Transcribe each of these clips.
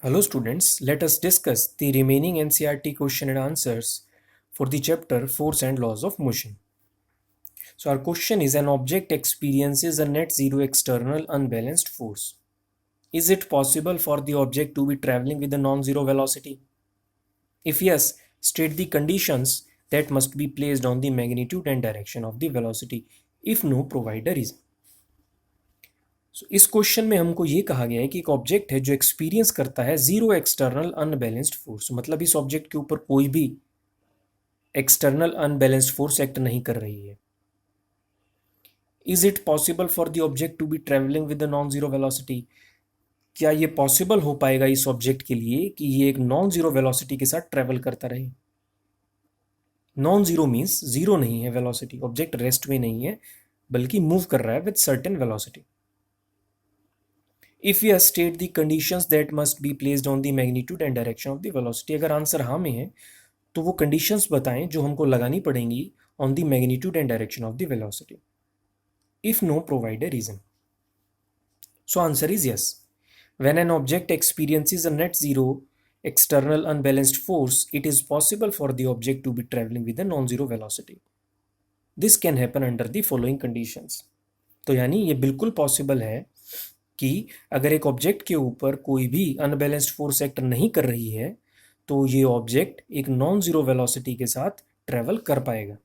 Hello students, let us discuss the remaining NCERT question and answers for the chapter Force and Laws of Motion. So our question is, an object experiences a net zero external unbalanced force. Is it possible for the object to be traveling with a non-zero velocity? If yes, state the conditions that must be placed on the magnitude and direction of the velocity. If no, provide a reason. इस question में हमको ये कहा गया है कि एक object है जो एक्सपीरियंस करता है जीरो एक्सटर्नल अनबैलेंस्ड फोर्स, मतलब इस ऑब्जेक्ट के ऊपर कोई भी एक्सटर्नल अनबैलेंस्ड फोर्स एक्ट नहीं कर रही है. Is it possible for the object to be travelling with non zero velocity? क्या ये पॉसिबल हो पाएगा इस ऑब्जेक्ट के लिए कि ये एक नॉन जीरो वेलोसिटी के साथ ट्रेवल करता रहे? नॉन जीरो मीन्स जीरो नहीं है वेलोसिटी, ऑब्जेक्ट रेस्ट में नहीं है बल्कि मूव कर रहा है with certain velocity. If you state the conditions that must be placed on the magnitude and direction of the velocity. अगर आंसर हाँ में है तो वो कंडीशंस बताएं जो हमको लगानी पड़ेंगी on the magnitude and direction of the velocity. If no, provide a reason. So answer is yes. When an object experiences a net zero external unbalanced force, it is possible for the object to be traveling with a non-zero velocity. This can happen under the following conditions. तो यानी ये बिल्कुल possible है कि अगर एक object के ऊपर कोई भी अनबैलेंस्ड फोर्स एक्ट नहीं कर रही है तो ये ऑब्जेक्ट एक नॉन जीरो वेलोसिटी के साथ ट्रेवल कर पाएगा.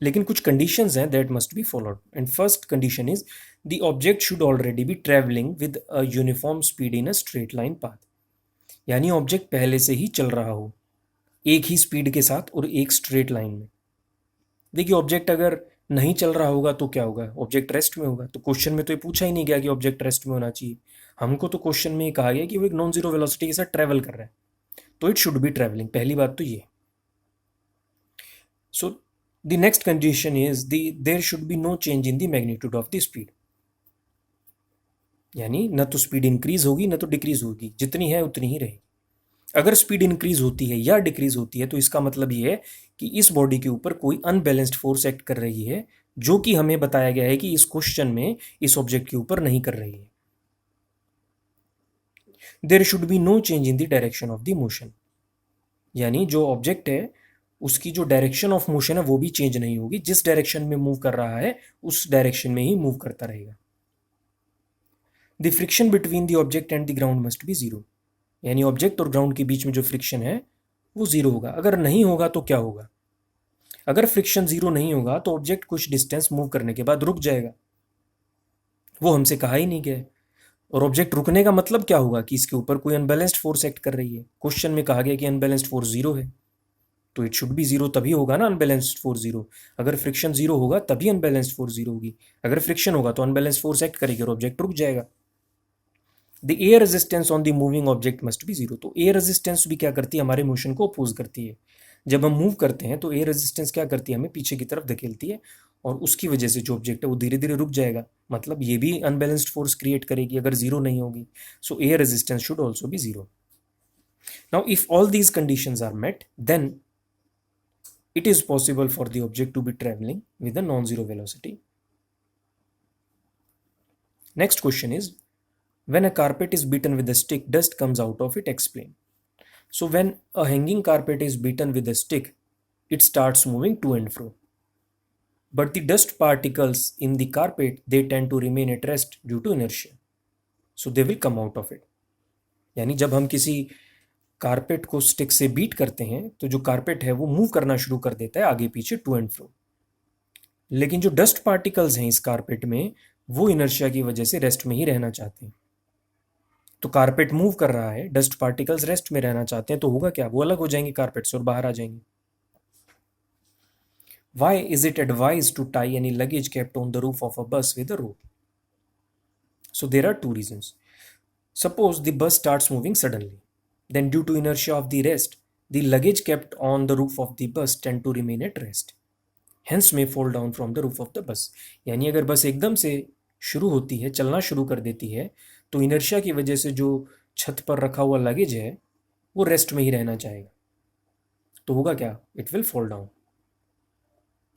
लेकिन कुछ कंडीशंस हैं that must be followed. And first condition is the object should already B travelling with a uniform speed in a straight line path. यानी ऑब्जेक्ट पहले से ही चल रहा हो एक ही स्पीड के साथ और एक स्ट्रेट लाइन में. देखिए, ऑब्जेक्ट अगर नहीं चल रहा होगा तो क्या होगा? ऑब्जेक्ट रेस्ट में होगा. तो क्वेश्चन में तो ये पूछा ही नहीं गया कि ऑब्जेक्ट रेस्ट में होना चाहिए. हमको तो क्वेश्चन में ये कहा गया कि वो एक नॉन जीरो वेलोसिटी के साथ ट्रेवल कर रहा है, तो इट शुड बी ट्रेवलिंग. पहली बात तो ये. सो the next condition is there should be no change in the magnitude of the speed. यानी न तो स्पीड इंक्रीज होगी न तो डिक्रीज होगी, जितनी है उतनी ही रहेगी. अगर स्पीड इंक्रीज होती है या डिक्रीज होती है तो इसका मतलब ये है कि इस बॉडी के ऊपर कोई अनबैलेंस्ड फोर्स एक्ट कर रही है, जो कि हमें बताया गया है कि इस क्वेश्चन में इस ऑब्जेक्ट के ऊपर नहीं कर रही है. There should be no change in the direction of the motion. यानी जो ऑब्जेक्ट है उसकी जो डायरेक्शन ऑफ मोशन है वो भी चेंज नहीं होगी. जिस डायरेक्शन में मूव कर रहा है उस डायरेक्शन में ही मूव करता रहेगा. The friction between the object and the ground must be zero. यानी ऑब्जेक्ट और ग्राउंड के बीच में जो फ्रिक्शन है वो जीरो होगा. अगर नहीं होगा तो क्या होगा? अगर फ्रिक्शन जीरो नहीं होगा तो ऑब्जेक्ट कुछ डिस्टेंस मूव करने के बाद रुक जाएगा. वो हमसे कहा ही नहीं गया है. और ऑब्जेक्ट रुकने का मतलब क्या होगा? कि इसके ऊपर कोई अनबैलेंस्ड फोर्स एक्ट कर रही है. क्वेश्चन में कहा गया कि अनबैलेंस्ड फोर्स जीरो है, तो इट शुड बी जीरो. तभी होगा ना अनबैलेंस्ड फोर्स जीरो. अगर फ्रिक्शन जीरो होगा तभी अनबैलेंस्ड फोर्स जीरो होगी. अगर फ्रिक्शन होगा तो अनबैलेंस्ड फोर्स एक्ट करेगी और ऑब्जेक्ट रुक जाएगा. The air resistance on the moving object must be zero. तो एयर रेजिस्टेंस भी क्या करती है? हमारे मोशन को अपोज करती है. जब हम मूव करते हैं तो एयर रेजिस्टेंस क्या करती है? हमें पीछे की तरफ धकेलती है और उसकी वजह से जो ऑब्जेक्ट है वो धीरे धीरे रुक जाएगा. मतलब ये भी अनबैलेंस्ड फोर्स क्रिएट करेगी अगर जीरो नहीं होगी. So air resistance should also be zero. Now if all these conditions are met, then it is possible for the object to be traveling with a non-zero velocity. Next question is, when a carpet is beaten with a stick, dust comes out of it. Explain. So when a hanging carpet is beaten with a stick, it starts moving to and fro. But the dust particles in the carpet, they tend to remain at rest due to inertia. So they will come out of it. यानी जब हम किसी carpet को stick से beat करते हैं तो जो कारपेट है वो मूव करना शुरू कर देता है आगे पीछे टू एंड फ्रो. लेकिन जो डस्ट पार्टिकल्स हैं इस कारपेट में वो इनर्शिया की वजह से रेस्ट में ही रहना चाहते हैं. तो कारपेट मूव कर रहा है, डस्ट पार्टिकल्स रेस्ट में रहना चाहते हैं, तो होगा क्या? वो अलग हो जाएंगे कारपेट से और बाहर आ जाएंगे. Why is it advised to tie any luggage kept on the roof of a bus with a rope? So there are two reasons. Suppose the bus starts moving suddenly. Then due to inertia of the rest, the luggage kept on the roof of the bus tend to remain at rest. Hence may fall down from the roof of the bus. यानी अगर बस एकदम से शुरू होती है, चलना शुरू कर देती है, तो इनर्शिया की वजह से जो छत पर रखा हुआ लगेज है वो रेस्ट में ही रहना चाहेगा. तो होगा क्या? It will fall down.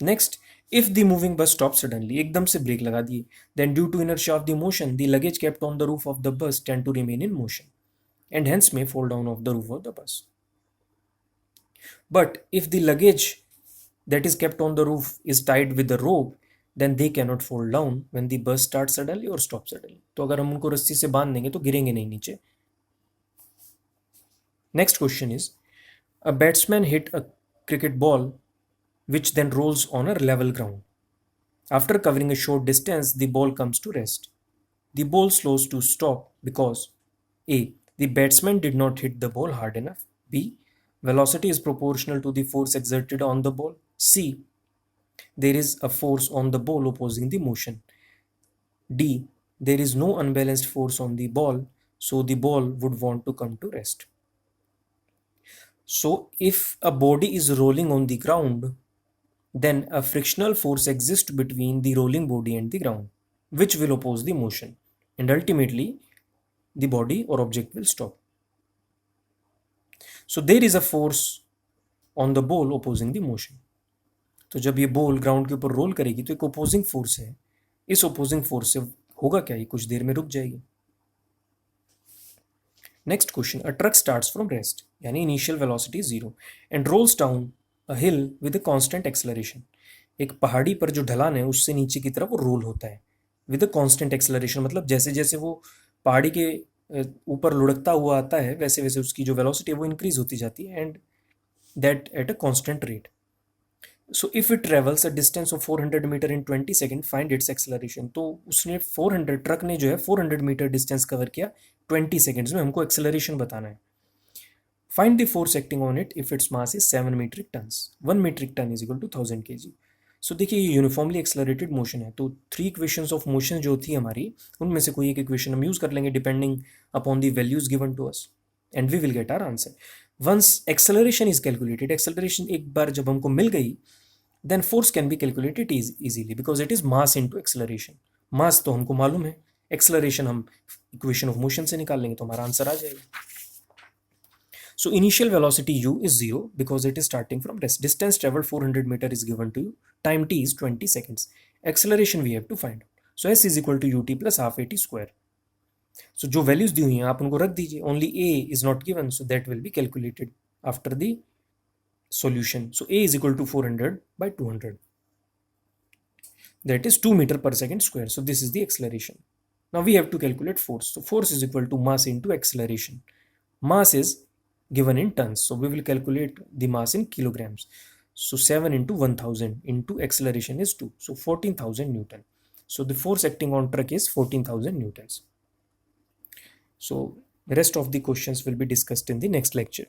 Next, if the moving bus stops suddenly, एकदम से ब्रेक लगा दिए, then due to inertia of the motion, the luggage kept on the roof of the bus tend to remain in motion and hence may fall down off the roof of the bus. But if the luggage that is kept on the roof is tied with a rope, then they cannot fall down when the bus starts suddenly or stops suddenly. तो अगर हम उनको रस्सी से बांध देंगे तो गिरेंगे नहीं नीचे. Next question is, a batsman hit a cricket ball which then rolls on a level ground. After covering a short distance, the ball comes to rest. The ball slows to stop because A. The batsman did not hit the ball hard enough. B. Velocity is proportional to the force exerted on the ball. C. There is a force on the ball opposing the motion. D. There is no unbalanced force on the ball, so the ball would want to come to rest. So, if a body is rolling on the ground, then a frictional force exists between the rolling body and the ground, which will oppose the motion, and ultimately the body or object will stop. So there is a force on the ball opposing the motion. तो जब ये ball ground के ऊपर role करेगी तो एक opposing force है. इस ओपोजिंग फोर्स से होगा क्या, ये कुछ देर में रुक जाएगी. Next question, a truck starts from rest यानी initial velocity 0 and rolls down a hill with a constant acceleration. एक पहाड़ी पर जो ढलान है उससे नीचे की तरफ वो रोल होता है विद अ कांस्टेंट एक्सेलरेशन, मतलब जैसे जैसे वो पहाड़ी के ऊपर लुढ़कता हुआ आता है वैसे वैसे उसकी जो वेलोसिटी है वो इंक्रीज होती जाती है and that at a constant rate. So if it travels a distance of 400 metre in 20 second find its acceleration. तो उसने 400 ट्रक ने जो है 400 मीटर डिस्टेंस कवर किया 20 सेकेंड्स में. हमको एक्सेलरेशन बताना है. Find the force acting on it if its mass is 7 metric tons. 1 metric ton is equal to 1000 kg. So देखिए ये यूनिफॉर्मली एक्सेलरेटेड मोशन है तो 3 इक्वेशंस ऑफ मोशन जो थी हमारी उनमें से कोई एक इक्वेशन हम यूज कर लेंगे depending upon the values given to us and we will get our answer. Once acceleration is calculated, acceleration एक बार जब हमको मिल गई, then force can be calculated easily because it is mass into acceleration. mass तो हमको मालूम है, acceleration हम equation of motion से निकाल लेंगे तो हमारा आंसर आ जाएगा. So initial velocity u is 0 because it is starting from rest. Distance traveled 400 meter is given to you. Time t is 20 seconds. Acceleration we have to find. So s is equal to ut plus half at square. So जो values दी हुई हैं आप उनको रख दीजिए. Only a is not given, so that will be calculated after the solution. So a is equal to 400 by 200. That is 2 meter per second square. So this is the acceleration. Now we have to calculate force. So force is equal to mass into acceleration. Mass is given in tons. So we will calculate the mass in kilograms. So 7 into 1000 into acceleration is 2. So 14,000 Newton. So the force acting on truck is 14,000 Newtons. So the rest of the questions will be discussed in the next lecture.